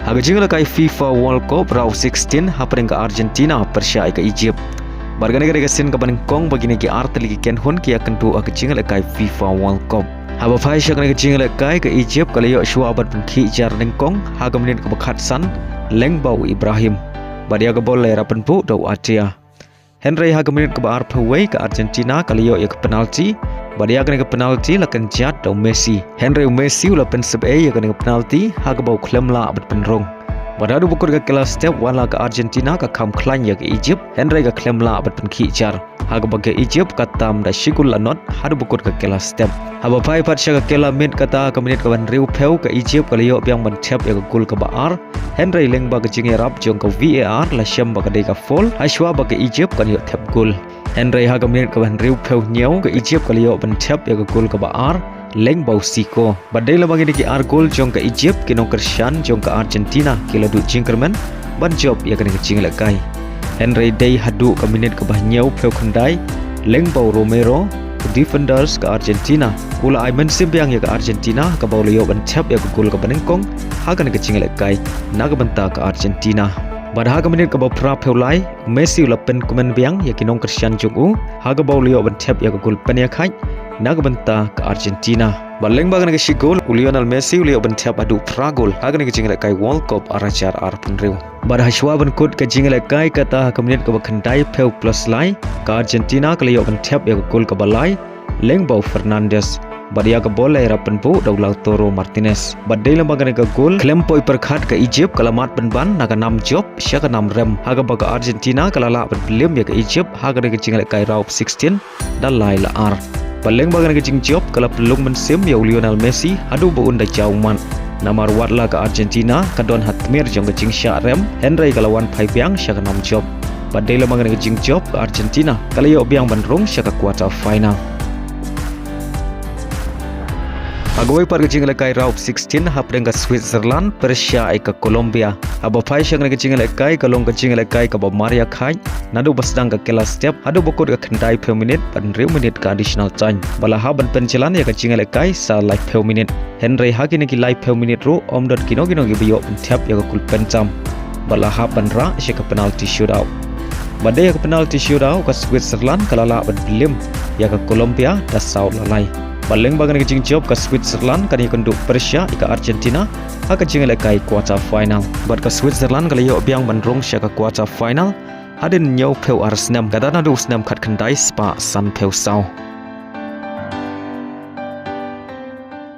Haga jingla kai FIFA World Cup round 16 happening ke Argentina Persia ke Egypt. Bargane ke sin ke Bangkok begini ke arteli ke Ken Hun ki akan tu haga jingla kai FIFA World Cup. Haba phai shak ke jingla kai ke Egypt kali yo shua abat pengki jar nengkong haga menit ke Bakhat San Lengbau Ibrahim. Badia ke bola rapan pu dau Atia. Henry haga menit ke bar pawai ke Argentina kali yo ke penalti. Badia ke penalti lakan jat dau Messi. Henry Messi ula pen sub ya ke penalti haga bau klem la abat penrong. Badadu bukur ke kelas step wala ke Argentina ke kam klan ya ke Egypt. Henry ke klem la abat pengki jar. Haga bagi Egypt katam da shikul lanot hadu bukur ke kelas step. Haba pai pat sya ke kela menit kata ke menit ke ban riu peu ke Egypt kali yo biang ban tap ya ke gol ke baar. Henry leng ba ke jinge rap jong ke VAR la syam ba ke deka fall. Ashwa ba ke Egypt kan yo tap gol. Henry haga menit ke ban riu peu nyau ke Egypt kali yo ban tap ya ke gol ke baar. Leng bau siko. Badai la bagi deki ar gol jong ke Egypt kino Krishan jong ke Argentina kila du jingkerman ban job ya kena ke jing lekai. Henry day hadu ke menit ke bah nyau peu kendai. Leng bau Romero defenders ke Argentina. Ula Ayman simbiang ya ke Argentina ke bau leo ban tap ya ke gol ke Banengkong haga ke jing lekai naga benta ke Argentina. Pada haga menit ke bau pra peulai Messi ula pen kumen biang ya kinong Krishan jong u haga bau leo ban tap ya ke gol pen ya khai naga benta ke Argentina. Baleng bagan ke gol Lionel Messi leo ban tap adu pra gol haga ke jing lekai World Cup arajar ar penriu. Pada haswa ban kut ke jing lekai kata ke menit ke bakandai peu plus lai ke Argentina ke leo ban tap ya ke gol ke balai Leng bau Fernandes. Badia ke bola era penpu dau Lautaro Martinez. Badai lembaga ke gol klempoi perkhat ke Egypt kalamat penban naga 6 job sya ke 6 rem haga baga Argentina kalala berbelim ya ke Egypt haga ke jingle kai round 16 dan lai la ar. Baleng baga ke jing job kala pelung mensim ya Lionel Messi adu beun da jauman. Namar watla ke Argentina kadon hatmir jong ke jing sya rem Henry kalawan pai biang sya ke 6 job. Badai lembaga ke jing job ke Argentina kala yo biang bandrong sya ke quarter final. Agoi par kecing lekai round 16 hapdeng ke Switzerland Persia ke Colombia. Aba pai syang ke kecing lekai kalong kecing lekai ke Maria khai nadu basdang ke kelas step adu bokor ke kendai per minit pan riu minit ke additional time. Bala haban pencelan ya kecing lekai sa live per minit. Henry hagini ki live per minit ro omdot kino gi biyo tap ya ke kul pencam. Bala haban ra sya ke penalty shootout. Badai ke penalty shootout ke Switzerland kalala belim ya ke Colombia da saud lalai. Baleng bagan ke jing job ke Switzerland kan ikon duk Persia ke Argentina haka jing lekai quarter final. Bad ke Switzerland kali yo biang bandrong sya ke quarter final hadin nyau peu ar snam kadana du snam khat kendai spa san peu sau.